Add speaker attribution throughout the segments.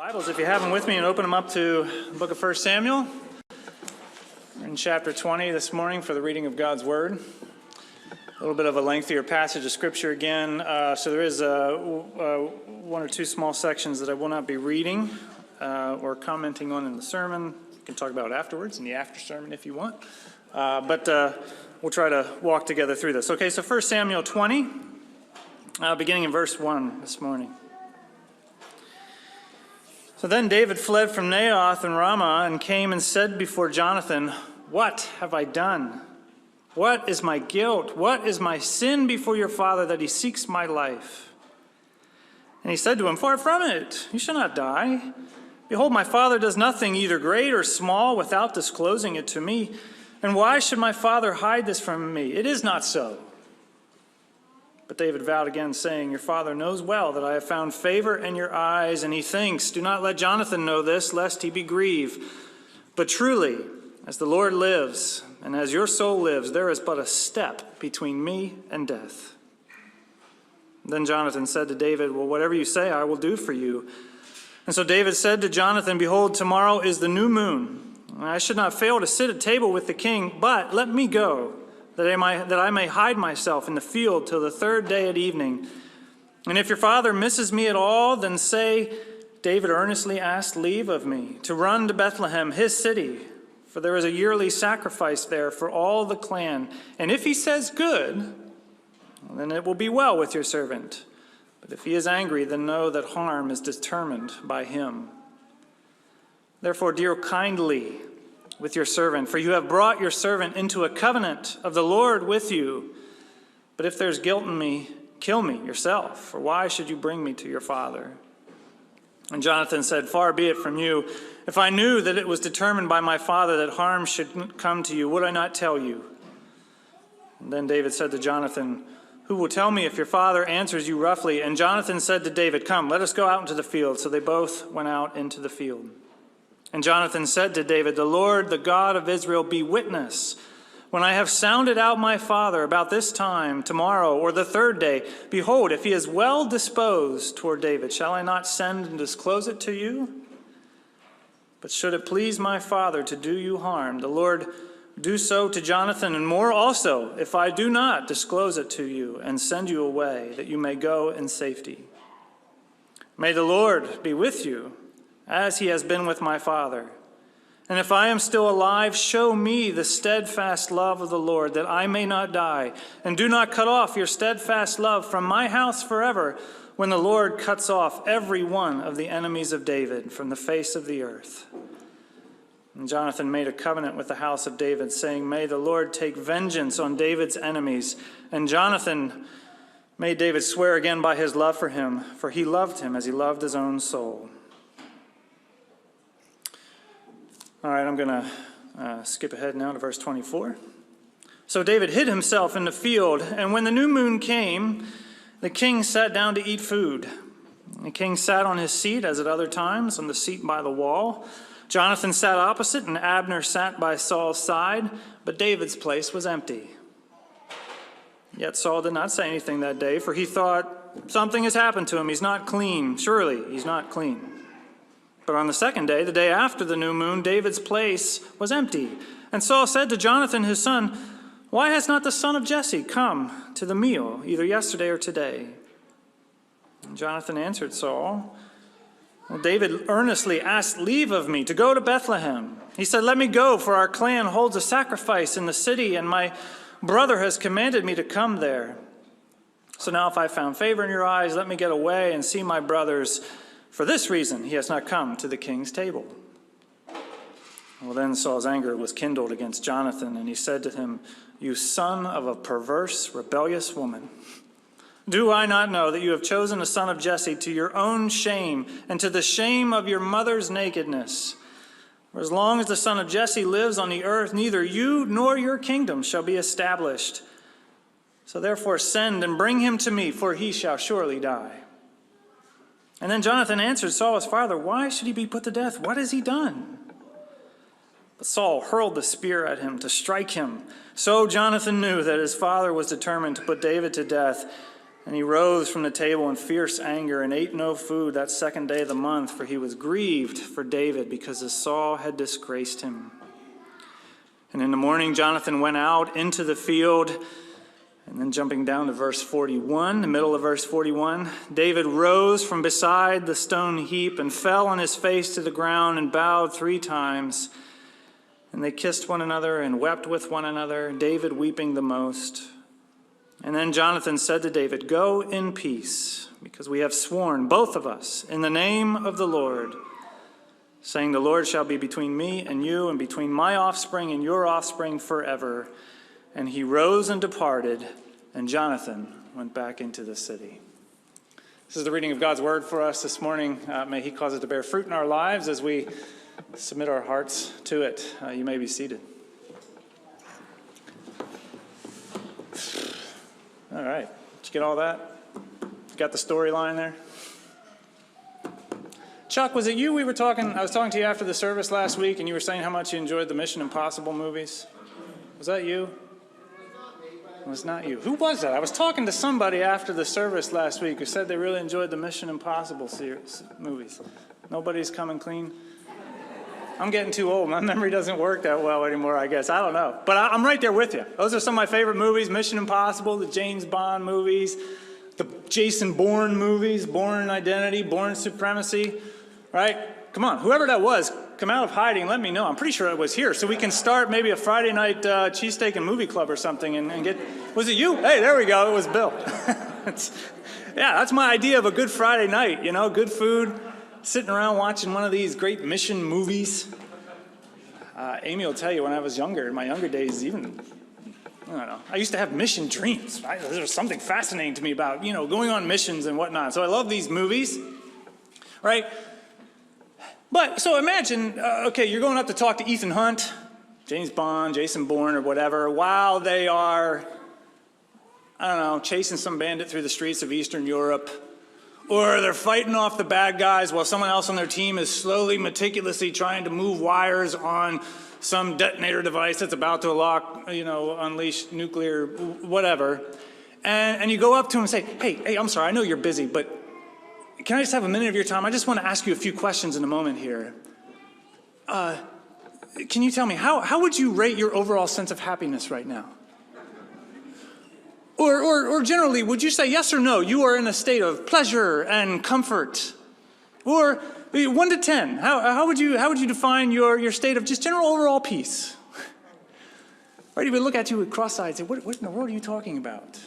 Speaker 1: Bibles, if you have them with me, and open them up to the book of 1 Samuel. We're in chapter 20 this morning for the reading of God's Word. A little bit of a lengthier passage of Scripture again. So there is one or two small sections that I will not be reading or commenting on in the sermon. You can talk about it afterwards in the after sermon if you want. But we'll try to walk together through this. Okay, so 1 Samuel 20, beginning in verse 1 this morning. So then David fled from Naioth and Ramah and came and said before Jonathan, "What have I done? What is my guilt? What is my sin before your father that he seeks my life?" And he said to him, "Far from it, you shall not die. Behold, my father does nothing, either great or small, without disclosing it to me. And why should my father hide this from me? It is not so." But David vowed again, saying, "Your father knows well that I have found favor in your eyes." And he thinks, "Do not let Jonathan know this, lest he be grieved. But truly, as the Lord lives, and as your soul lives, there is but a step between me and death." Then Jonathan said to David, "Well, whatever you say, I will do for you." And so David said to Jonathan, "Behold, tomorrow is the new moon. I should not fail to sit at table with the king, but let me go, that I may hide myself in the field till the third day at evening. And if your father misses me at all, then say, David earnestly asked leave of me to run to Bethlehem, his city, for there is a yearly sacrifice there for all the clan. And if he says good, then it will be well with your servant. But if he is angry, then know that harm is determined by him. Therefore deal kindly with your servant, for you have brought your servant into a covenant of the Lord with you. But if there's guilt in me, kill me yourself, for why should you bring me to your father?" And Jonathan said, "Far be it from you. If I knew that it was determined by my father that harm should come to you, would I not tell you?" And then David said to Jonathan, "Who will tell me if your father answers you roughly?" And Jonathan said to David, "Come, let us go out into the field." So they both went out into the field. And Jonathan said to David, "The Lord, the God of Israel, be witness. When I have sounded out my father about this time, tomorrow, or the third day, behold, if he is well disposed toward David, shall I not send and disclose it to you? But should it please my father to do you harm, the Lord do so to Jonathan, and more also, if I do not disclose it to you and send you away, that you may go in safety. May the Lord be with you, as he has been with my father. And if I am still alive, show me the steadfast love of the Lord, that I may not die. And do not cut off your steadfast love from my house forever, when the Lord cuts off every one of the enemies of David from the face of the earth." And Jonathan made a covenant with the house of David, saying, "May the Lord take vengeance on David's enemies." And Jonathan made David swear again by his love for him, for he loved him as he loved his own soul. All right, I'm going to skip ahead now to verse 24. So David hid himself in the field, and when the new moon came, the king sat down to eat food. The king sat on his seat, as at other times, on the seat by the wall. Jonathan sat opposite, and Abner sat by Saul's side, but David's place was empty. Yet Saul did not say anything that day, for he thought, "Something has happened to him. He's not clean. Surely he's not clean." But on the second day, the day after the new moon, David's place was empty. And Saul said to Jonathan his son, "Why has not the son of Jesse come to the meal, either yesterday or today?" And Jonathan answered Saul, "Well, David earnestly asked leave of me to go to Bethlehem. He said, 'Let me go, for our clan holds a sacrifice in the city, and my brother has commanded me to come there. So now if I found favor in your eyes, let me get away and see my brothers. For this reason, he has not come to the king's table.'" Well, then Saul's anger was kindled against Jonathan, and he said to him, "You son of a perverse, rebellious woman, do I not know that you have chosen a son of Jesse to your own shame and to the shame of your mother's nakedness? For as long as the son of Jesse lives on the earth, neither you nor your kingdom shall be established. So therefore send and bring him to me, for he shall surely die." And then Jonathan answered Saul his father, "Why should he be put to death? What has he done?" But Saul hurled the spear at him to strike him. So Jonathan knew that his father was determined to put David to death. And he rose from the table in fierce anger and ate no food that second day of the month, for he was grieved for David because Saul had disgraced him. And in the morning, Jonathan went out into the field. And then jumping down to verse 41, the middle of verse 41, David rose from beside the stone heap and fell on his face to the ground and bowed 3 times. And they kissed one another and wept with one another, David weeping the most. And then Jonathan said to David, "Go in peace, because we have sworn, both of us, in the name of the Lord, saying, the Lord shall be between me and you, and between my offspring and your offspring forever." And he rose and departed, and Jonathan went back into the city. This is the reading of God's word for us this morning. May he cause it to bear fruit in our lives as we submit our hearts to it. You may be seated. All right. Did you get all that? Got the storyline there? Chuck, was it you I was talking to you after the service last week, and you were saying how much you enjoyed the Mission Impossible movies? Was that you? It was not you. Who was that? I was talking to somebody after the service last week who said they really enjoyed the Mission Impossible movies. Nobody's coming clean? I'm getting too old. My memory doesn't work that well anymore, I guess. I don't know. But I'm right there with you. Those are some of my favorite movies. Mission Impossible, the James Bond movies, the Jason Bourne movies, Bourne Identity, Bourne Supremacy, right? Come on, whoever that was, come out of hiding, let me know. I'm pretty sure it was here. So we can start maybe a Friday night cheesesteak and movie club or something and get, was it you? Hey, there we go, it was Bill. Yeah, that's my idea of a good Friday night, good food, sitting around watching one of these great mission movies. Amy will tell you when I was younger, in my younger days, even, I don't know, I used to have mission dreams. Right? There was something fascinating to me about, going on missions and whatnot. So I love these movies, right? But, so imagine, okay, you're going up to talk to Ethan Hunt, James Bond, Jason Bourne, or whatever, while they are, chasing some bandit through the streets of Eastern Europe. Or they're fighting off the bad guys while someone else on their team is slowly, meticulously trying to move wires on some detonator device that's about to unleash nuclear whatever. And you go up to him and say, hey, I'm sorry, I know you're busy, but can I just have a minute of your time? I just want to ask you a few questions in a moment here. Can you tell me, how would you rate your overall sense of happiness right now? Or generally, would you say yes or no, you are in a state of pleasure and comfort? Or 1 to 10, how would you define your state of just general overall peace? Right, he would look at you with cross-eyed and say, what in the world are you talking about?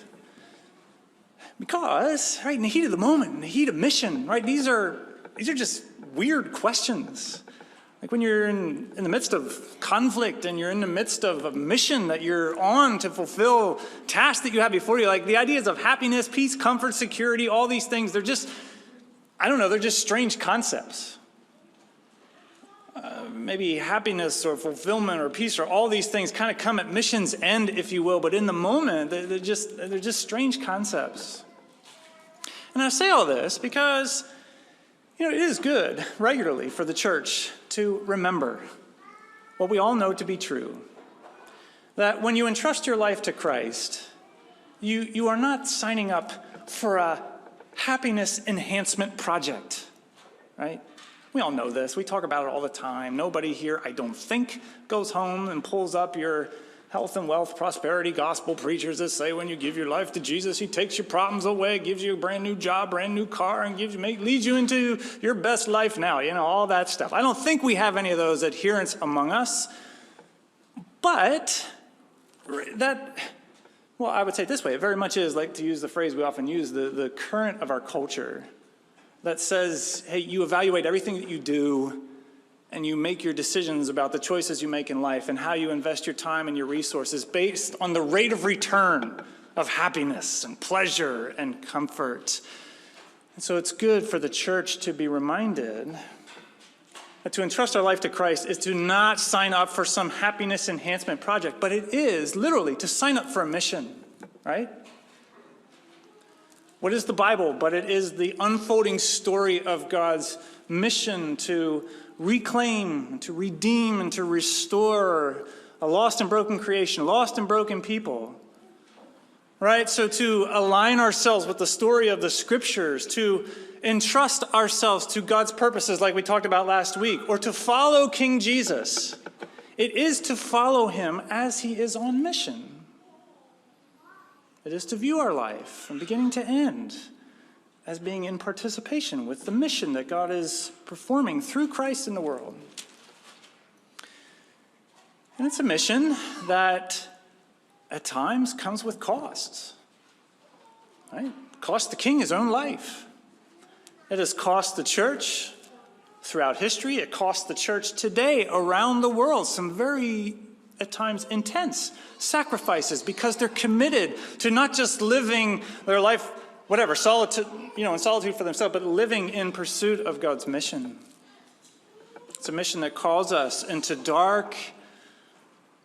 Speaker 1: Because, right, in the heat of the moment, in the heat of mission, right, these are just weird questions. Like when you're in the midst of conflict and you're in the midst of a mission that you're on to fulfill tasks that you have before you, like the ideas of happiness, peace, comfort, security, all these things, they're just, they're just strange concepts. Maybe happiness or fulfillment or peace or all these things kind of come at mission's end, if you will, but in the moment, they're just strange concepts. And I say all this because it is good regularly for the church to remember what we all know to be true, that when you entrust your life to Christ, you are not signing up for a happiness enhancement project, right? We all know this. We talk about it all the time. Nobody here, I don't think, goes home and pulls up your health and wealth, prosperity, gospel preachers that say when you give your life to Jesus, he takes your problems away, gives you a brand new job, brand new car, and leads you into your best life now, all that stuff. I don't think we have any of those adherents among us, but I would say it this way, it very much is, like to use the phrase we often use, the current of our culture that says, hey, you evaluate everything that you do and you make your decisions about the choices you make in life and how you invest your time and your resources based on the rate of return of happiness and pleasure and comfort. And so it's good for the church to be reminded that to entrust our life to Christ is to not sign up for some happiness enhancement project, but it is literally to sign up for a mission, right? What is the Bible? But it is the unfolding story of God's mission to reclaim, to redeem, and to restore a lost and broken creation, lost and broken people. right? So to align ourselves with the story of the scriptures, to entrust ourselves to God's purposes like we talked about last week, or to follow King Jesus, it is to follow him as he is on mission. It is to view our life from beginning to end as being in participation with the mission that God is performing through Christ in the world. And it's a mission that at times comes with costs. Right? It cost the king his own life. It has cost the church throughout history. It costs the church today around the world some very, at times, intense sacrifices because they're committed to not just living their life, whatever, solitude, in solitude for themselves, but living in pursuit of God's mission. It's a mission that calls us into dark,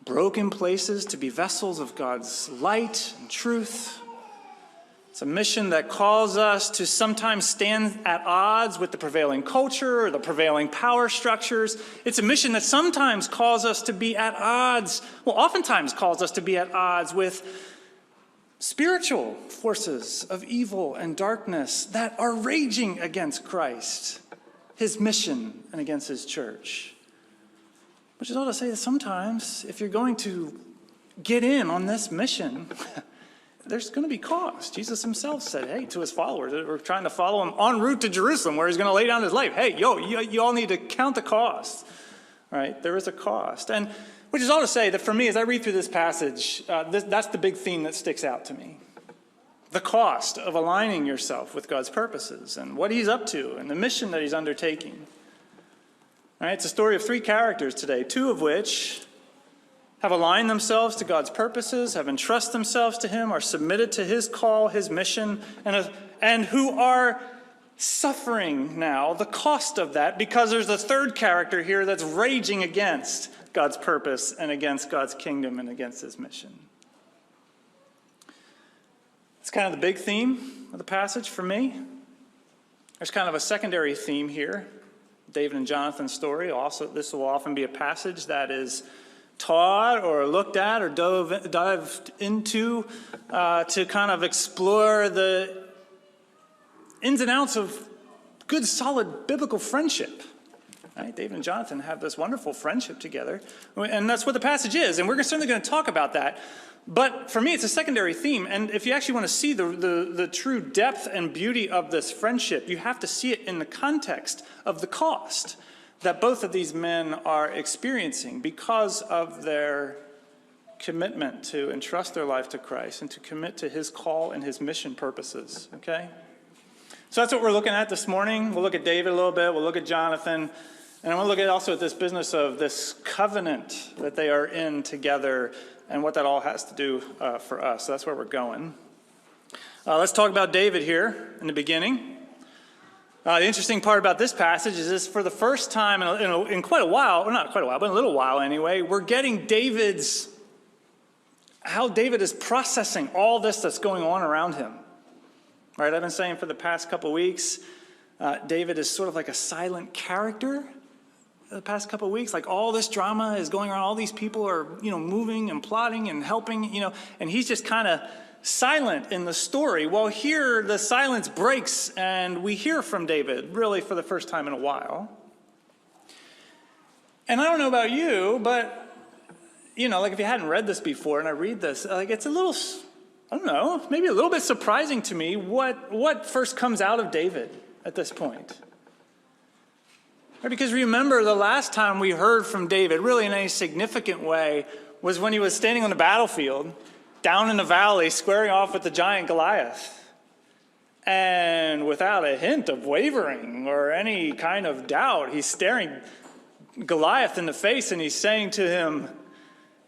Speaker 1: broken places to be vessels of God's light and truth. It's a mission that calls us to sometimes stand at odds with the prevailing culture or the prevailing power structures. It's a mission that sometimes calls us to be at odds, oftentimes calls us to be at odds with spiritual forces of evil and darkness that are raging against Christ, his mission, and against his church. Which is all to say that sometimes, if you're going to get in on this mission, there's going to be cost. Jesus himself said, hey, to his followers that were trying to follow him en route to Jerusalem where he's going to lay down his life. Hey, you all need to count the cost. Right? There is a cost. And which is all to say that for me, as I read through this passage, that's the big theme that sticks out to me. The cost of aligning yourself with God's purposes and what he's up to and the mission that he's undertaking. Right? It's a story of three characters today, two of which have aligned themselves to God's purposes, have entrusted themselves to him, are submitted to his call, his mission, and who are suffering now the cost of that because there's a third character here that's raging against God's purpose and against God's kingdom and against his mission. It's kind of the big theme of the passage for me. There's kind of a secondary theme here. David and Jonathan's story. Also, this will often be a passage that is taught or looked at or dived into to kind of explore the ins and outs of good, solid biblical friendship. Right? David and Jonathan have this wonderful friendship together, and that's what the passage is, and we're certainly going to talk about that. But for me, it's a secondary theme, and if you actually want to see the true depth and beauty of this friendship, you have to see it in the context of the cost that both of these men are experiencing because of their commitment to entrust their life to Christ and to commit to his call and his mission purposes, okay? So that's what we're looking at this morning. We'll look at David a little bit. We'll look at Jonathan. And I want to look at also at this business of this covenant that they are in together and what that all has to do for us. So that's where we're going. Let's talk about David here in the beginning. The interesting part about this passage is this, for the first time in quite a while, or not quite a while, but in a little while anyway, we're getting how David is processing all this that's going on around him. Right? I've been saying for the past couple weeks, David is sort of like a silent character. The past couple of weeks, like all this drama is going on, all these people are, moving and plotting and helping, and he's just kind of silent in the story. Well, here the silence breaks and we hear from David really for the first time in a while. And I don't know about you, but, like if you hadn't read this before and I read this, it's a little, I don't know, maybe a little bit surprising to me what first comes out of David at this point. Because remember, the last time we heard from David, really in any significant way, was when he was standing on the battlefield, down in the valley, squaring off with the giant Goliath. And without a hint of wavering or any kind of doubt, he's staring Goliath in the face and he's saying to him,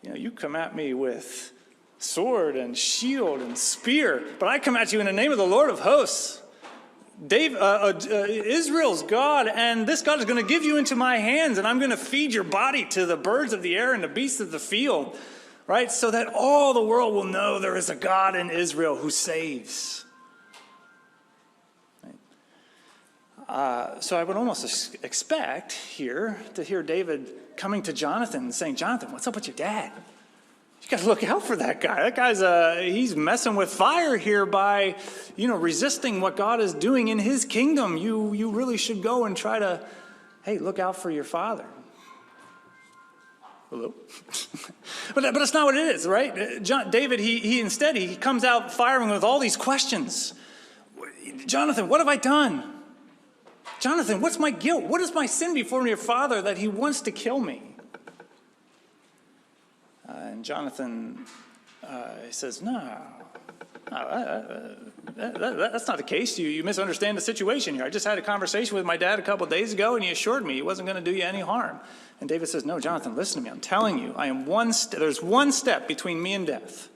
Speaker 1: you come at me with sword and shield and spear, but I come at you in the name of the Lord of hosts. Israel's God, and this God is going to give you into my hands, and I'm going to feed your body to the birds of the air and the beasts of the field, right? So that all the world will know there is a God in Israel who saves. Right? So I would almost expect here to hear David coming to Jonathan and saying, Jonathan, what's up with your dad? You got to look out for that guy. That guy's he's messing with fire here by, resisting what God is doing in his kingdom. You really should go and try to, hey, look out for your father. Hello? but that's not what it is, right? David, he instead comes out firing with all these questions. Jonathan, what have I done? Jonathan, what's my guilt? What is my sin before your father that he wants to kill me? And Jonathan, he says, no, that's not the case. You misunderstand the situation here. I just had a conversation with my dad a couple of days ago, and he assured me he wasn't going to do you any harm. And David says, no, Jonathan, listen to me. I'm telling you, there's one step between me and death.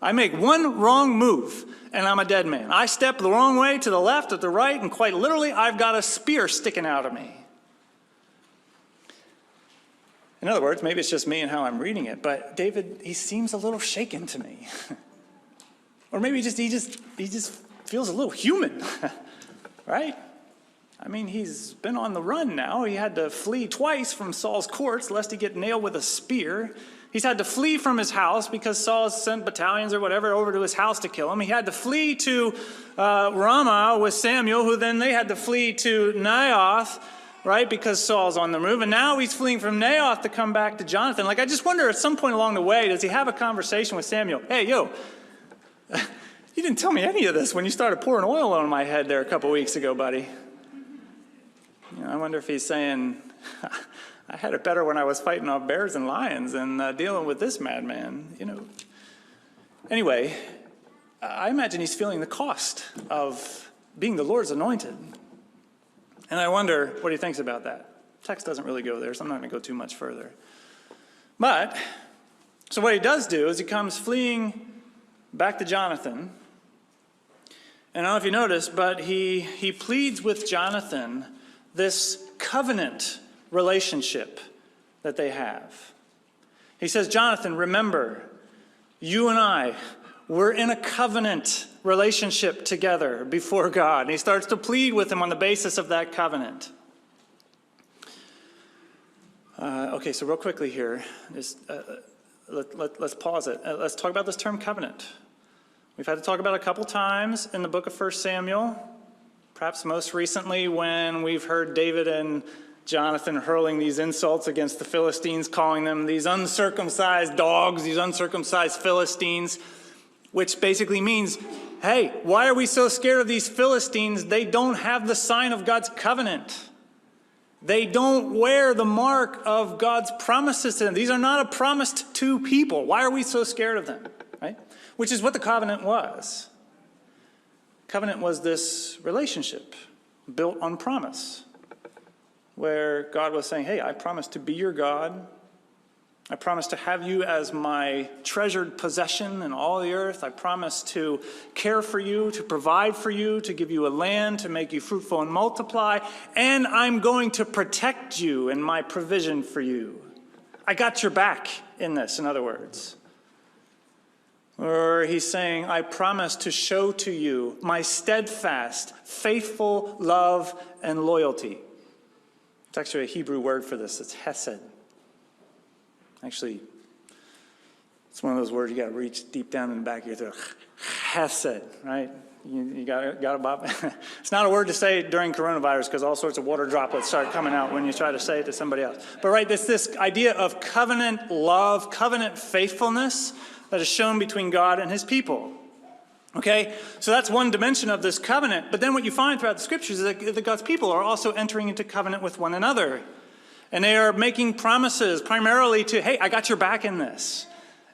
Speaker 1: I make one wrong move, and I'm a dead man. I step the wrong way to the left or the right, and quite literally, I've got a spear sticking out of me. In other words, maybe it's just me and how I'm reading it, but David, he seems a little shaken to me. Or maybe he just feels a little human, right? I mean, he's been on the run now. He had to flee twice from Saul's courts lest he get nailed with a spear. He's had to flee from his house because Saul sent battalions or whatever over to his house to kill him. He had to flee to Ramah with Samuel, who then they had to flee to Naioth, right, because Saul's on the move. And now he's fleeing from Naioth to come back to Jonathan. I just wonder at some point along the way, does he have a conversation with Samuel? Hey, you didn't tell me any of this when you started pouring oil on my head there a couple weeks ago, buddy. I wonder if he's saying, I had it better when I was fighting off bears and lions and dealing with this madman, Anyway, I imagine he's feeling the cost of being the Lord's anointed. And I wonder what he thinks about that. Text doesn't really go there, so I'm not going to go too much further. But, so what he does do is he comes fleeing back to Jonathan. And I don't know if you noticed, but he pleads with Jonathan this covenant relationship that they have. He says, Jonathan, remember, you and I, we're in a covenant relationship together before God. And he starts to plead with him on the basis of that covenant. Okay, so real quickly here, let's pause it. Let's talk about this term covenant. We've had to talk about it a couple times in the book of 1 Samuel, perhaps most recently when we've heard David and Jonathan hurling these insults against the Philistines, calling them these uncircumcised dogs, these uncircumcised Philistines, which basically means, hey, why are we so scared of these Philistines? They don't have the sign of God's covenant. They don't wear the mark of God's promises to them. These are not a promised to people. Why are we so scared of them? Right? Which is what the covenant was. Covenant was this relationship built on promise, where God was saying, hey, I promise to be your God. I promise to have you as my treasured possession in all the earth. I promise to care for you, to provide for you, to give you a land, to make you fruitful and multiply. And I'm going to protect you in my provision for you. I got your back in this, in other words. Or he's saying, I promise to show to you my steadfast, faithful love and loyalty. It's actually a Hebrew word for this. It's hesed. Actually, it's one of those words you got to reach deep down in the back of your throat. Hesed, right? You got to Bob. It's not a word to say during coronavirus because all sorts of water droplets start coming out when you try to say it to somebody else. But right, it's this idea of covenant love, covenant faithfulness that is shown between God and his people. Okay, so that's one dimension of this covenant. But then what you find throughout the scriptures is that God's people are also entering into covenant with one another. And they are making promises primarily to, hey, I got your back in this.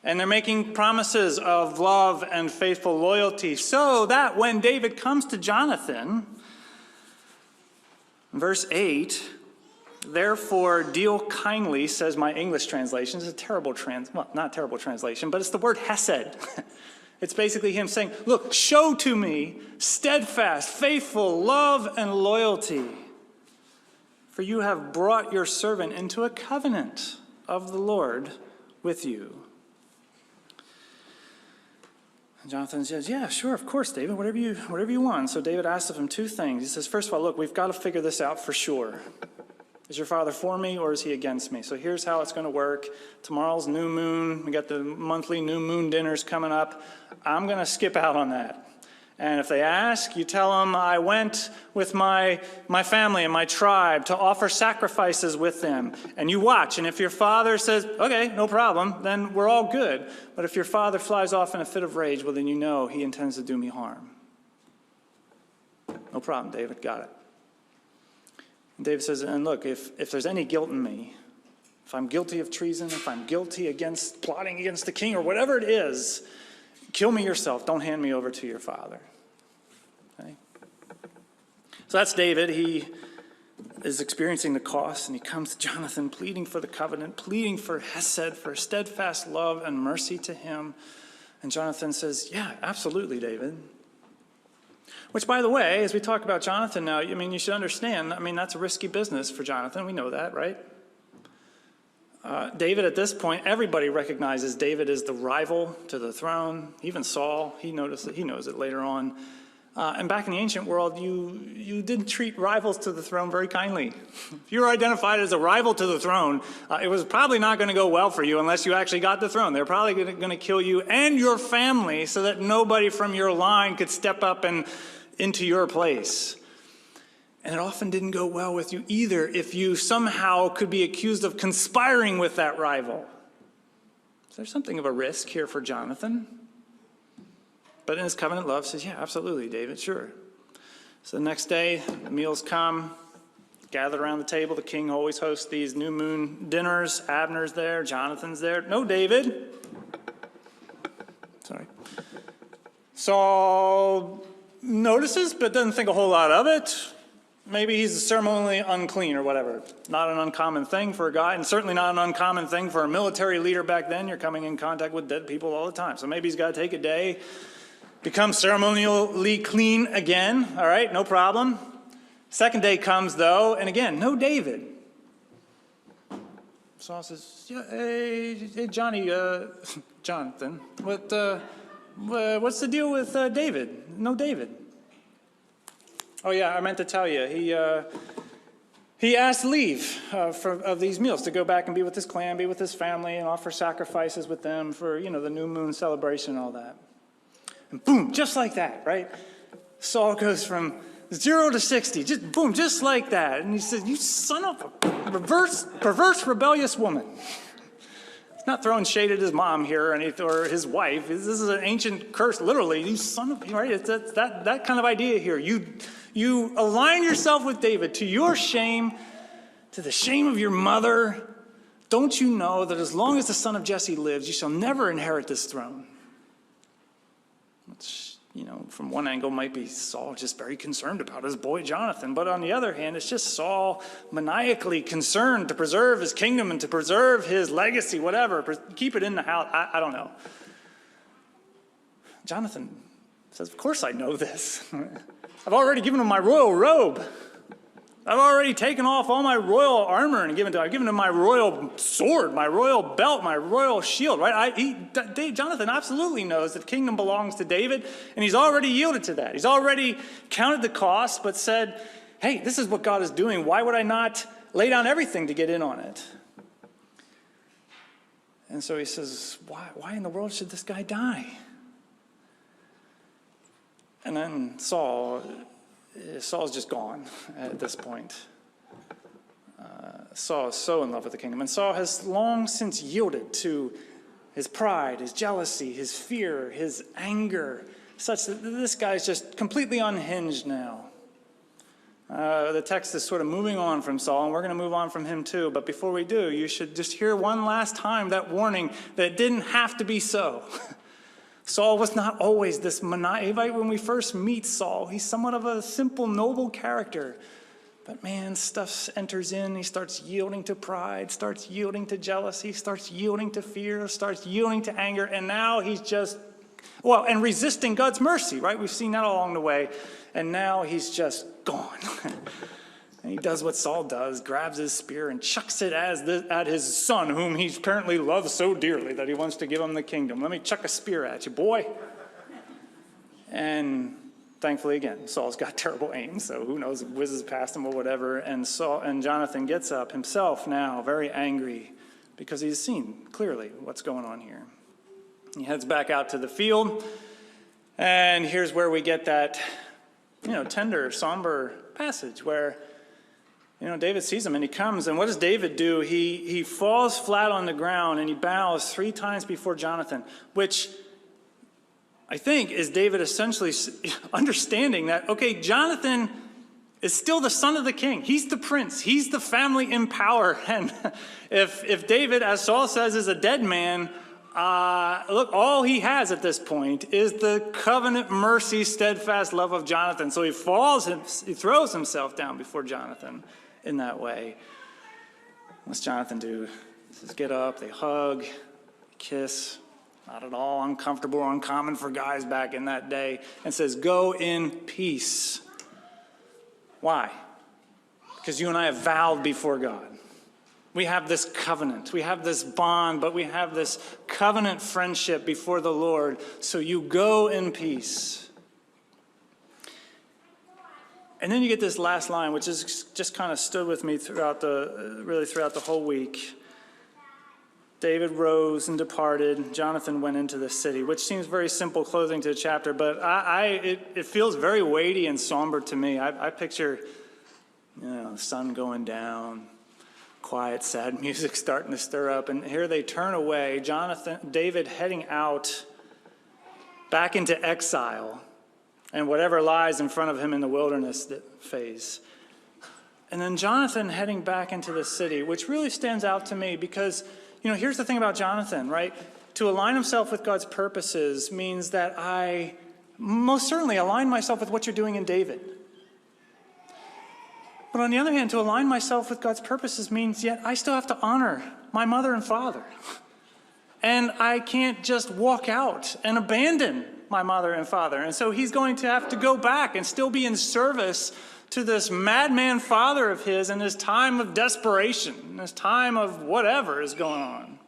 Speaker 1: And they're making promises of love and faithful loyalty so that when David comes to Jonathan, verse 8, therefore deal kindly, says my English translation. It's a terrible not terrible translation, but it's the word hesed. It's basically him saying, look, show to me steadfast, faithful love and loyalty. For you have brought your servant into a covenant of the Lord with you. And Jonathan says, yeah, sure, of course, David, whatever you want. So David asks of him two things. He says, first of all, look, we've got to figure this out for sure. Is your father for me or is he against me? So here's how it's going to work. Tomorrow's new moon. We got the monthly new moon dinners coming up. I'm going to skip out on that. And if they ask, you tell them I went with my family and my tribe to offer sacrifices with them. And you watch. And if your father says, okay, no problem, then we're all good. But if your father flies off in a fit of rage, well, then you know he intends to do me harm. No problem, David. Got it. And David says, and look, if there's any guilt in me, if I'm guilty of treason, if I'm guilty against plotting against the king or whatever it is, kill me yourself. Don't hand me over to your father. Okay? So that's David. He is experiencing the cost, and he comes to Jonathan pleading for the covenant, pleading for hesed, for steadfast love and mercy to him. And Jonathan says, yeah, absolutely, David. Which, by the way, as we talk about Jonathan now, I mean, you should understand, I mean, that's a risky business for Jonathan. We know that, right? David, at this point, everybody recognizes David is the rival to the throne. Even Saul, he knows it later on. And back in the ancient world, you didn't treat rivals to the throne very kindly. If you were identified as a rival to the throne, it was probably not going to go well for you unless you actually got the throne. They're probably going to kill you and your family so that nobody from your line could step up and into your place. And it often didn't go well with you either if you somehow could be accused of conspiring with that rival. So there's something of a risk here for Jonathan. But in his covenant love says, yeah, absolutely, David, sure. So the next day, the meals come, gathered around the table. The king always hosts these new moon dinners. Abner's there, Jonathan's there. No, David. Sorry. Saul notices, but doesn't think a whole lot of it. Maybe he's ceremonially unclean or whatever. Not an uncommon thing for a guy, and certainly not an uncommon thing for a military leader back then. You're coming in contact with dead people all the time. So maybe he's got to take a day, become ceremonially clean again. All right, no problem. Second day comes, though, and again, no David. Saul says, yeah, hey Johnny, Jonathan, what's the deal with David? No David. Oh yeah, I meant to tell you, he asked leave of these meals to go back and be with his clan, be with his family, and offer sacrifices with them for, the new moon celebration and all that. And boom, just like that, right? Saul goes from 0 to 60, just boom, just like that. And he says, you son of a perverse, rebellious woman. He's not throwing shade at his mom here or his wife. This is an ancient curse, literally. You son of, right? It's that kind of idea here. You align yourself with David to your shame, to the shame of your mother. Don't you know that as long as the son of Jesse lives, you shall never inherit this throne? Which, from one angle might be Saul just very concerned about his boy Jonathan. But on the other hand, it's just Saul maniacally concerned to preserve his kingdom and to preserve his legacy, whatever. Keep it in the house. I don't know. Jonathan says, of course I know this. I've already given him my royal robe. I've already taken off all my royal armor and given to him. I've given him my royal sword, my royal belt, my royal shield, right? Jonathan absolutely knows that the kingdom belongs to David, and he's already yielded to that. He's already counted the cost, but said, hey, this is what God is doing. Why would I not lay down everything to get in on it? And so he says, why in the world should this guy die? And then Saul's just gone at this point. Saul is so in love with the kingdom. And Saul has long since yielded to his pride, his jealousy, his fear, his anger, such that this guy's just completely unhinged now. The text is sort of moving on from Saul, and we're going to move on from him too. But before we do, you should just hear one last time that warning that it didn't have to be so. Saul was not always this maniac. When we first meet Saul, he's somewhat of a simple, noble character. But man, stuff enters in. He starts yielding to pride, starts yielding to jealousy, starts yielding to fear, starts yielding to anger. And now he's just, and resisting God's mercy, right? We've seen that along the way. And now he's just gone. And he does what Saul does, grabs his spear and chucks it at his son, whom he apparently loves so dearly that he wants to give him the kingdom. Let me chuck a spear at you, boy. And Thankfully, again, Saul's got terrible aim, so who knows, whizzes past him or whatever. And Jonathan gets up himself now, very angry, because he's seen clearly what's going on here. He heads back out to the field, and here's where we get that, tender, somber passage where, David sees him and he comes, and what does David do? He falls flat on the ground and he bows 3 times before Jonathan, which I think is David essentially understanding that, okay, Jonathan is still the son of the king. He's the prince. He's the family in power. And if David, as Saul says, is a dead man, look, all he has at this point is the covenant, mercy, steadfast love of Jonathan. So he throws himself down before Jonathan in that way. What's Jonathan do? He says, get up, they hug, kiss. Not at all uncomfortable or uncommon for guys back in that day. And says, go in peace. Why? Because you and I have vowed before God. We have this covenant. We have this bond, but we have this covenant friendship before the Lord. So you go in peace. And then you get this last line, which is just kind of stood with me throughout the whole week. David rose and departed. Jonathan went into the city, which seems very simple closing to the chapter, but it feels very weighty and somber to me. I picture, the sun going down, quiet, sad music starting to stir up, and here they turn away. David heading out back into exile, and whatever lies in front of him in the wilderness phase. And then Jonathan heading back into the city, which really stands out to me because here's the thing about Jonathan, right? To align himself with God's purposes means that I most certainly align myself with what you're doing in David. But on the other hand, to align myself with God's purposes means yet I still have to honor my mother and father. And I can't just walk out and abandon my mother and father. And so he's going to have to go back and still be in service to this madman father of his in this time of desperation, in this time of whatever is going on.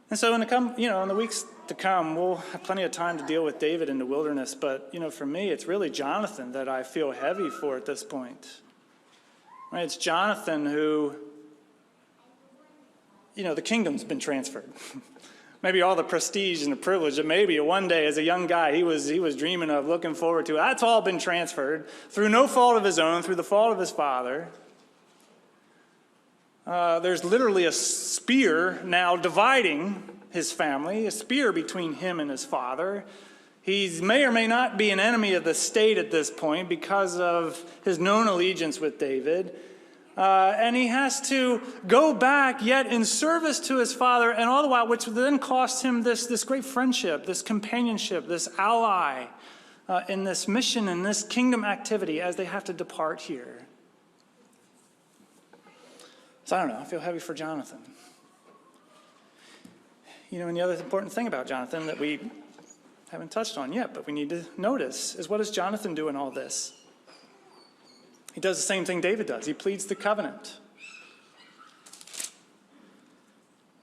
Speaker 1: And so in the weeks to come, we'll have plenty of time to deal with David in the wilderness. But, for me, it's really Jonathan that I feel heavy for at this point. Right? It's Jonathan who, the kingdom's been transferred. Maybe all the prestige and the privilege that maybe one day as a young guy he was dreaming of, looking forward to, that's all been transferred through no fault of his own, through the fault of his father. There's literally a spear now dividing his family, a spear between him and his father. He may or may not be an enemy of the state at this point because of his known allegiance with David. And he has to go back yet in service to his father, and all the while, which then cost him this great friendship, this companionship, this ally in this mission and this kingdom activity as they have to depart here. So I don't know, I feel heavy for Jonathan. And the other important thing about Jonathan that we haven't touched on yet, but we need to notice, is what does Jonathan do in all this? He does the same thing David does. He pleads the covenant.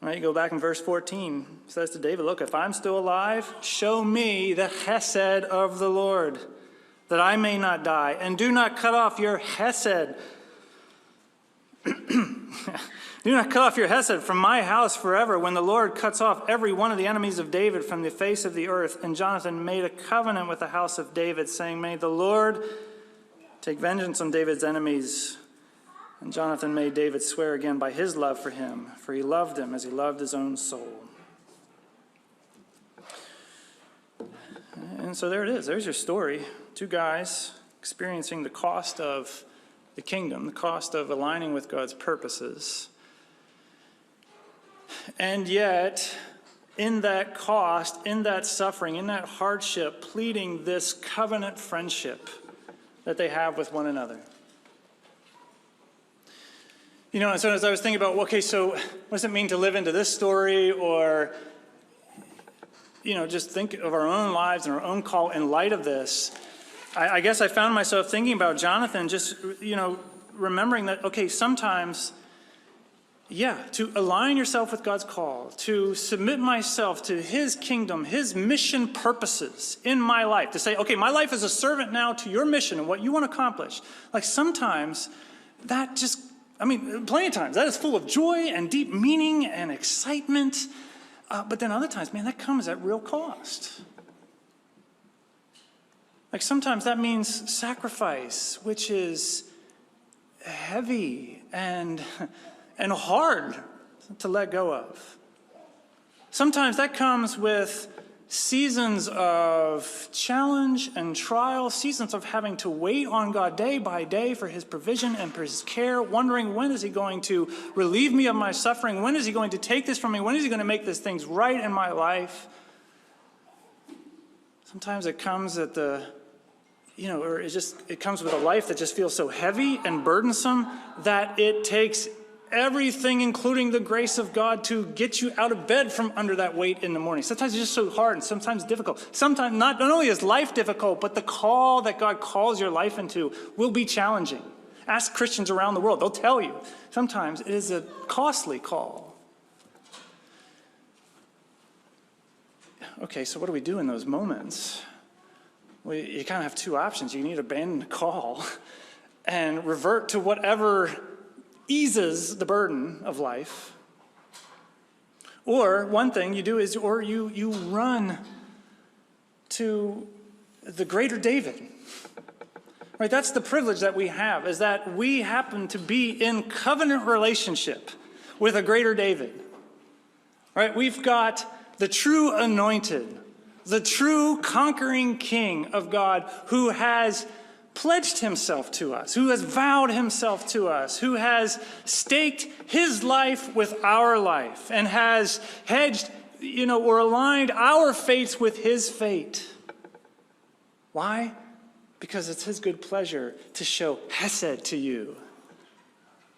Speaker 1: Right, you go back in verse 14. It says to David, look, if I'm still alive, show me the chesed of the Lord, that I may not die. And do not cut off your chesed. Do not cut off your chesed from my house forever, when the Lord cuts off every one of the enemies of David from the face of the earth. And Jonathan made a covenant with the house of David, saying, may the Lord take vengeance on David's enemies. And Jonathan made David swear again by his love for him, for he loved him as he loved his own soul. And so there it is. There's your story. 2 guys experiencing the cost of the kingdom, the cost of aligning with God's purposes. And yet, in that cost, in that suffering, in that hardship, pleading this covenant friendship that they have with one another. And so as I was thinking about, okay, so what does it mean to live into this story, or, just think of our own lives and our own call in light of this, I guess I found myself thinking about Jonathan, just, remembering that, okay, sometimes to align yourself with God's call, to submit myself to his kingdom, his mission purposes in my life, to say, okay, my life is a servant now to your mission and what you want to accomplish. Like sometimes that just, plenty of times, that is full of joy and deep meaning and excitement. But then other times, man, that comes at real cost. Like sometimes that means sacrifice, which is heavy and hard to let go of. Sometimes that comes with seasons of challenge and trial, seasons of having to wait on God day by day for his provision and for his care, wondering when is he going to relieve me of my suffering? When is he going to take this from me? When is he going to make these things right in my life? Sometimes it comes at it comes with a life that just feels so heavy and burdensome that it takes everything, including the grace of God, to get you out of bed from under that weight in the morning. Sometimes it's just so hard and sometimes difficult. Sometimes not only is life difficult, but the call that God calls your life into will be challenging. Ask Christians around the world. They'll tell you. Sometimes it is a costly call. Okay, so what do we do in those moments? Well, you kind of have two options. You need to abandon the call and revert to whatever eases the burden of life. Or one thing you do is, you run to the greater David. Right? That's the privilege that we have, is that we happen to be in covenant relationship with a greater David. Right? We've got the true anointed, the true conquering King of God who has pledged himself to us, who has vowed himself to us, who has staked his life with our life and has hedged, or aligned our fates with his fate. Why? Because it's his good pleasure to show hesed to you.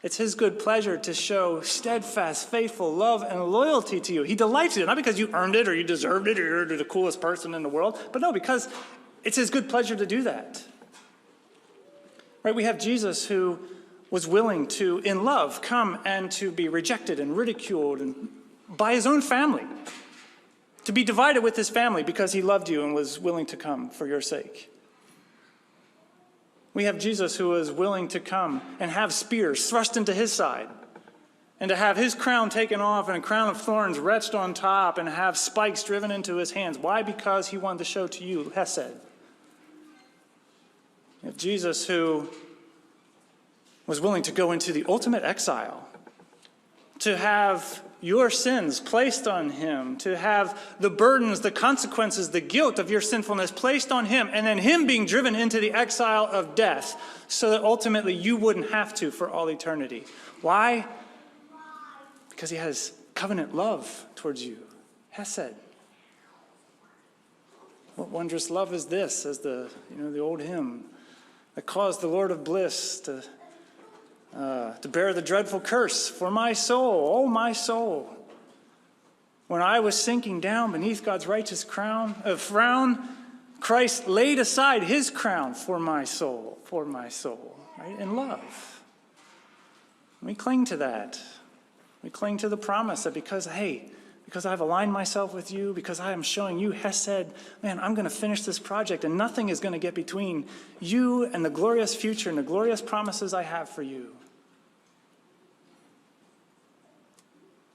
Speaker 1: It's his good pleasure to show steadfast, faithful love and loyalty to you. He delights in it, not because you earned it or you deserved it or you're the coolest person in the world, but no, because it's his good pleasure to do that. Right? We have Jesus who was willing to, in love, come and to be rejected and ridiculed and by his own family, to be divided with his family because he loved you and was willing to come for your sake. We have Jesus who was willing to come and have spears thrust into his side and to have his crown taken off and a crown of thorns retched on top and have spikes driven into his hands. Why? Because he wanted to show to you hesed. We have Jesus who was willing to go into the ultimate exile, to have your sins placed on him, to have the burdens, the consequences, the guilt of your sinfulness placed on him, and then him being driven into the exile of death so that ultimately you wouldn't have to for all eternity. Why? Because he has covenant love towards you. Hesed. What wondrous love is this, as the old hymn that caused the Lord of bliss to bear the dreadful curse for my soul, oh my soul. When I was sinking down beneath God's righteous frown, Christ laid aside his crown for my soul, right? In love. We cling to that. We cling to the promise that because I've aligned myself with you, because I am showing you hesed, man, I'm going to finish this project and nothing is going to get between you and the glorious future and the glorious promises I have for you.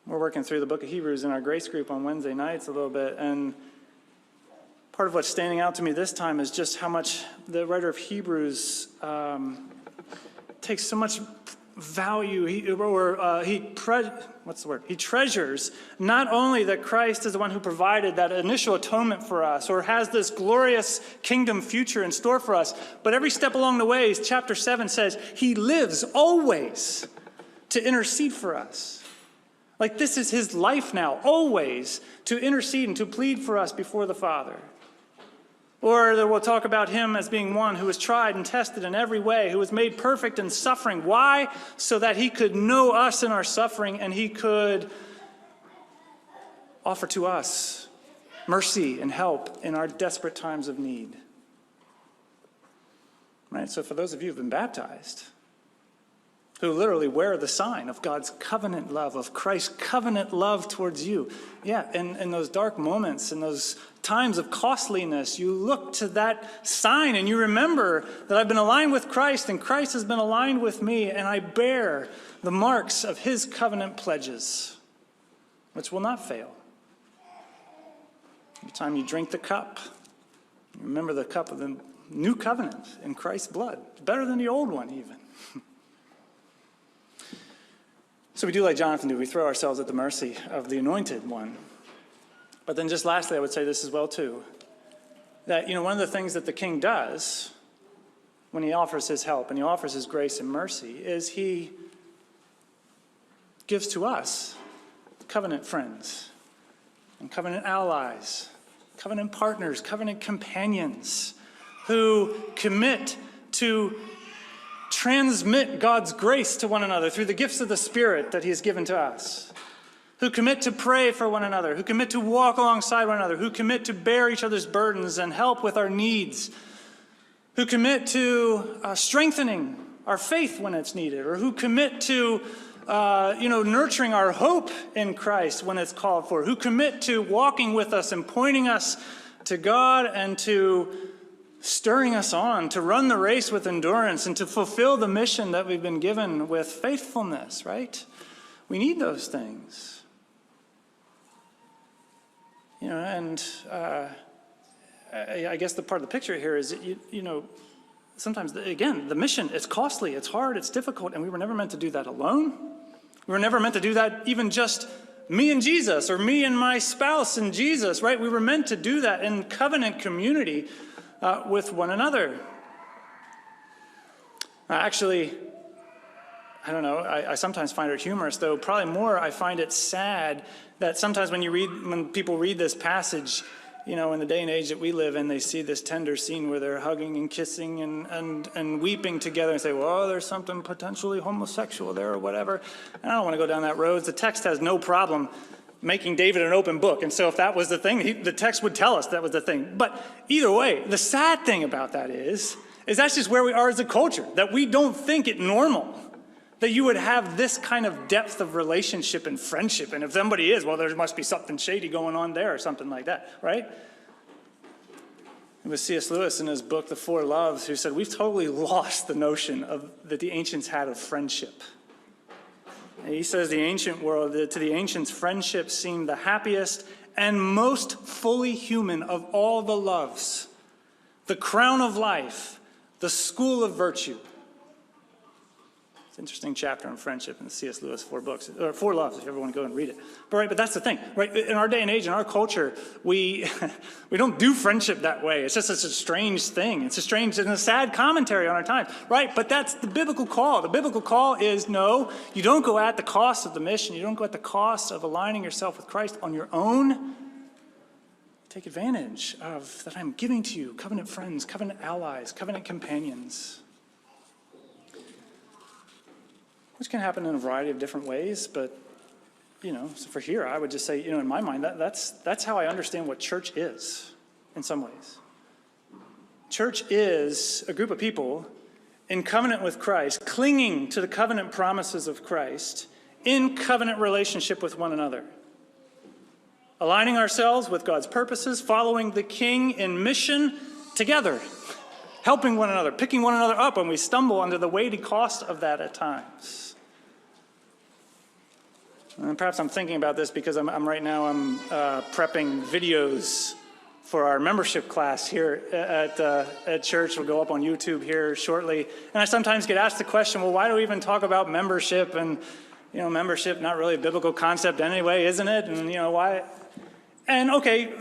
Speaker 1: We're working through the book of Hebrews in our grace group on Wednesday nights a little bit, and part of what's standing out to me this time is just how much the writer of Hebrews takes so much value. He treasures not only that Christ is the one who provided that initial atonement for us or has this glorious kingdom future in store for us, but every step along the way, chapter 7 says, he lives always to intercede for us. Like this is his life now, always to intercede and to plead for us before the Father. Or we'll talk about him as being one who was tried and tested in every way, who was made perfect in suffering. Why? So that he could know us in our suffering and he could offer to us mercy and help in our desperate times of need. Right? So for those of you who've been baptized, who literally wear the sign of God's covenant love, of Christ's covenant love towards you. Yeah, in those dark moments, in those times of costliness, you look to that sign and you remember that I've been aligned with Christ and Christ has been aligned with me, and I bear the marks of his covenant pledges, which will not fail. Every time you drink the cup, remember the cup of the new covenant in Christ's blood. It's better than the old one even. So we do like Jonathan did. We throw ourselves at the mercy of the anointed one. But then just lastly, I would say this as well too, that one of the things that the king does when he offers his help and he offers his grace and mercy is he gives to us covenant friends and covenant allies, covenant partners, covenant companions who commit to transmit God's grace to one another through the gifts of the Spirit that he has given to us, who commit to pray for one another, who commit to walk alongside one another, who commit to bear each other's burdens and help with our needs, who commit to strengthening our faith when it's needed, or who commit to nurturing our hope in Christ when it's called for, who commit to walking with us and pointing us to God and to stirring us on to run the race with endurance and to fulfill the mission that we've been given with faithfulness, right? We need those things. I guess the part of the picture here is, sometimes, again, the mission, it's costly, it's hard, it's difficult, and we were never meant to do that alone. We were never meant to do that even just me and Jesus or me and my spouse and Jesus, right? We were meant to do that in covenant community with one another. Actually, I don't know, I sometimes find it humorous, though probably more I find it sad that sometimes when people read this passage, in the day and age that we live in, they see this tender scene where they're hugging and kissing and weeping together and say, well, there's something potentially homosexual there or whatever. And I don't want to go down that road. The text has no problem making David an open book. And so if that was the thing, the text would tell us that was the thing. But either way, the sad thing about that is that's just where we are as a culture, that we don't think it normal that you would have this kind of depth of relationship and friendship. And if somebody is, well, there must be something shady going on there or something like that, right? It was C.S. Lewis in his book, The Four Loves, who said, we've totally lost the notion that the ancients had of friendship. And he says the ancient world, to the ancients, friendship seemed the happiest and most fully human of all the loves, the crown of life, the school of virtue. It's an interesting chapter on friendship in the C.S. Lewis Four Loves, if you ever want to go and read it. But that's the thing, right? In our day and age, in our culture, we don't do friendship that way. It's just such a strange thing. It's a strange and a sad commentary on our time, right? But that's the biblical call. The biblical call is, no, you don't go at the cost of the mission. You don't go at the cost of aligning yourself with Christ on your own. Take advantage of that I'm giving to you covenant friends, covenant allies, covenant companions. Which can happen in a variety of different ways, but, so for here, I would just say, in my mind, that's how I understand what church is, in some ways. Church is a group of people in covenant with Christ, clinging to the covenant promises of Christ, in covenant relationship with one another. Aligning ourselves with God's purposes, following the King in mission together. Helping one another, picking one another up when we stumble under the weighty cost of that at times. And perhaps I'm thinking about this because I'm prepping videos for our membership class here at church. Will go up on YouTube here shortly. And I sometimes get asked the question, well, why do we even talk about membership? And, membership, not really a biblical concept anyway, isn't it? And, why? And, okay,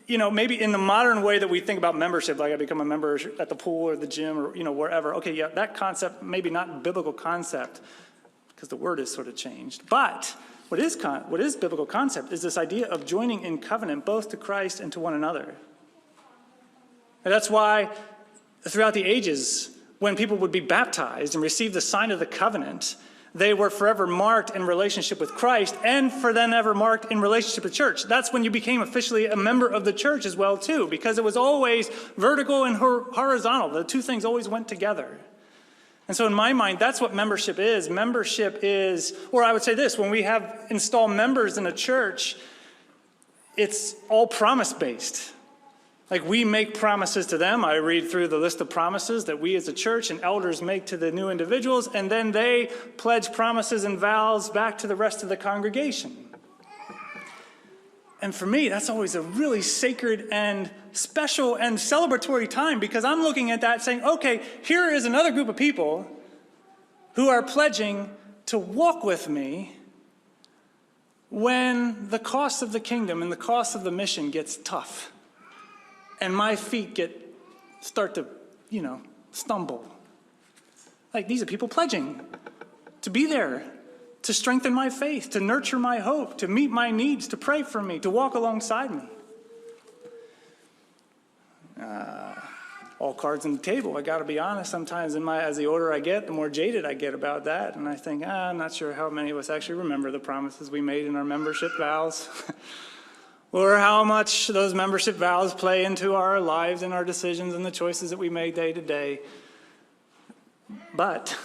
Speaker 1: maybe in the modern way that we think about membership, like I become a member at the pool or the gym or, wherever. Okay, yeah, that concept, maybe not a biblical concept because the word has sort of changed. But what is biblical concept is this idea of joining in covenant both to Christ and to one another. And that's why throughout the ages, when people would be baptized and receive the sign of the covenant, they were forever marked in relationship with Christ and for then ever marked in relationship with church. That's when you became officially a member of the church as well, too, because it was always vertical and horizontal. The two things always went together. And so in my mind, that's what membership is. Membership is, or I would say this, when we have installed members in a church, it's all promise-based. Like we make promises to them. I read through the list of promises that we as a church and elders make to the new individuals, and then they pledge promises and vows back to the rest of the congregation. And for me, that's always a really sacred and special and celebratory time, because I'm looking at that saying, okay, here is another group of people who are pledging to walk with me when the cost of the kingdom and the cost of the mission gets tough and my feet start to, stumble. Like, these are people pledging to be there, to strengthen my faith, to nurture my hope, to meet my needs, to pray for me, to walk alongside me. All cards on the table. I got to be honest, sometimes as the older I get, the more jaded I get about that. And I think, I'm not sure how many of us actually remember the promises we made in our membership vows. Or how much those membership vows play into our lives and our decisions and the choices that we make day to day. But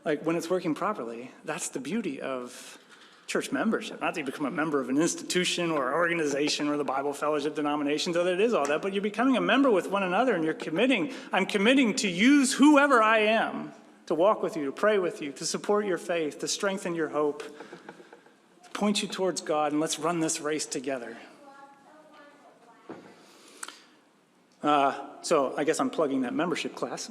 Speaker 1: like when it's working properly, that's the beauty of church membership. Not that you become a member of an institution or an organization or the Bible fellowship denomination, though that is all that, but you're becoming a member with one another, and I'm committing to use whoever I am to walk with you, to pray with you, to support your faith, to strengthen your hope, to point you towards God, and let's run this race together. So I guess I'm plugging that membership class.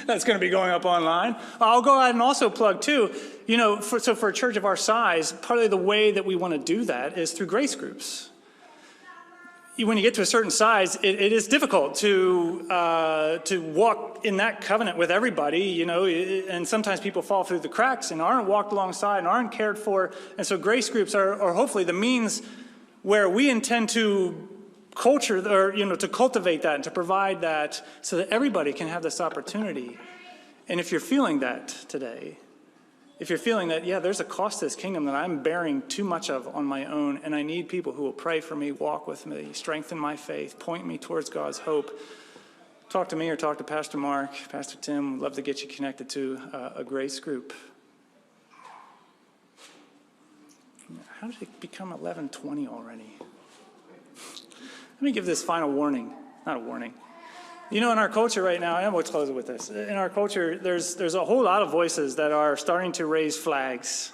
Speaker 1: That's going to be going up online. I'll go ahead and also plug too, for a church of our size, partly the way that we want to do that is through grace groups. When you get to a certain size, it is difficult to walk in that covenant with everybody, and sometimes people fall through the cracks and aren't walked alongside and aren't cared for. And so grace groups are hopefully the means where we intend to to cultivate that and to provide that so that everybody can have this opportunity. And if you're feeling that today, if you're feeling that, there's a cost to this kingdom that I'm bearing too much of on my own, and I need people who will pray for me, walk with me, strengthen my faith, point me towards God's hope, talk to me or talk to Pastor Mark, Pastor Tim. We'd love to get you connected to a grace group. How did it become 11:20 already? Let me give this final warning. Not a warning. In our culture right now, and we'll close with this. In our culture, there's a whole lot of voices that are starting to raise flags.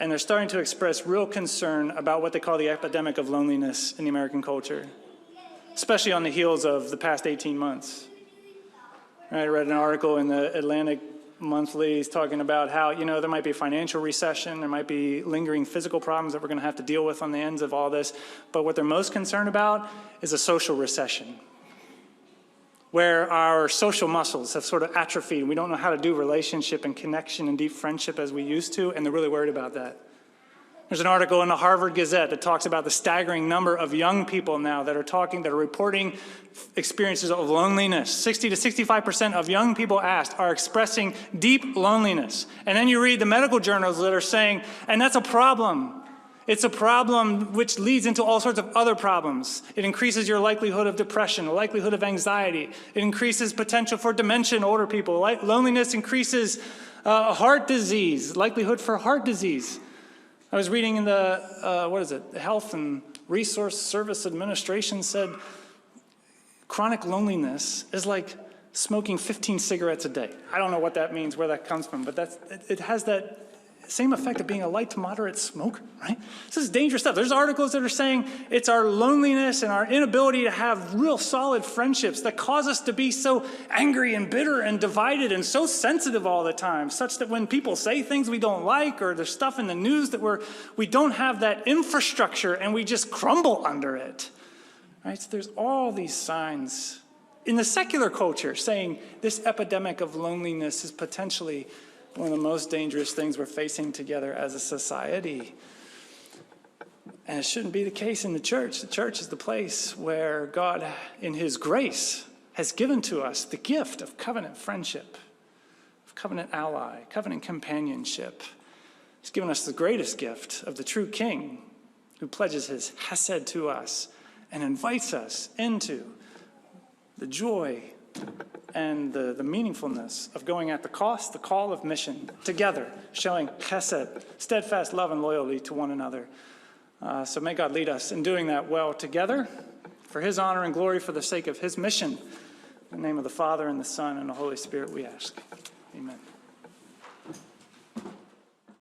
Speaker 1: And they're starting to express real concern about what they call the epidemic of loneliness in the American culture, especially on the heels of the past 18 months. I read an article in the Atlantic Monthly talking about how, there might be a financial recession, there might be lingering physical problems that we're going to have to deal with on the ends of all this. But what they're most concerned about is a social recession, where our social muscles have sort of atrophied and we don't know how to do relationship and connection and deep friendship as we used to, and they're really worried about that. There's an article in the Harvard Gazette that talks about the staggering number of young people now that are reporting experiences of loneliness. 60 to 65% of young people asked are expressing deep loneliness. And then you read the medical journals that are saying, and that's a problem. It's a problem which leads into all sorts of other problems. It increases your likelihood of depression, the likelihood of anxiety. It increases potential for dementia in older people. Loneliness increases heart disease, likelihood for heart disease. I was reading in the Health and Resource Service Administration said chronic loneliness is like smoking 15 cigarettes a day. I don't know what that means, where that comes from, but it has that same effect of being a light to moderate smoker, right? This is dangerous stuff. There's articles that are saying it's our loneliness and our inability to have real solid friendships that cause us to be so angry and bitter and divided and so sensitive all the time, such that when people say things we don't like or there's stuff in the news that we don't have that infrastructure and we just crumble under it, right? So there's all these signs in the secular culture saying this epidemic of loneliness is potentially one of the most dangerous things we're facing together as a society. And it shouldn't be the case in the church. The church is the place where God, in his grace, has given to us the gift of covenant friendship, of covenant ally, covenant companionship. He's given us the greatest gift of the true King, who pledges his hesed to us and invites us into the joy and the meaningfulness of going at the cost, the call of mission, together, showing chesed, steadfast love and loyalty to one another. So may God lead us in doing that well together, for his honor and glory, for the sake of his mission. In the name of the Father, and the Son, and the Holy Spirit we ask. Amen.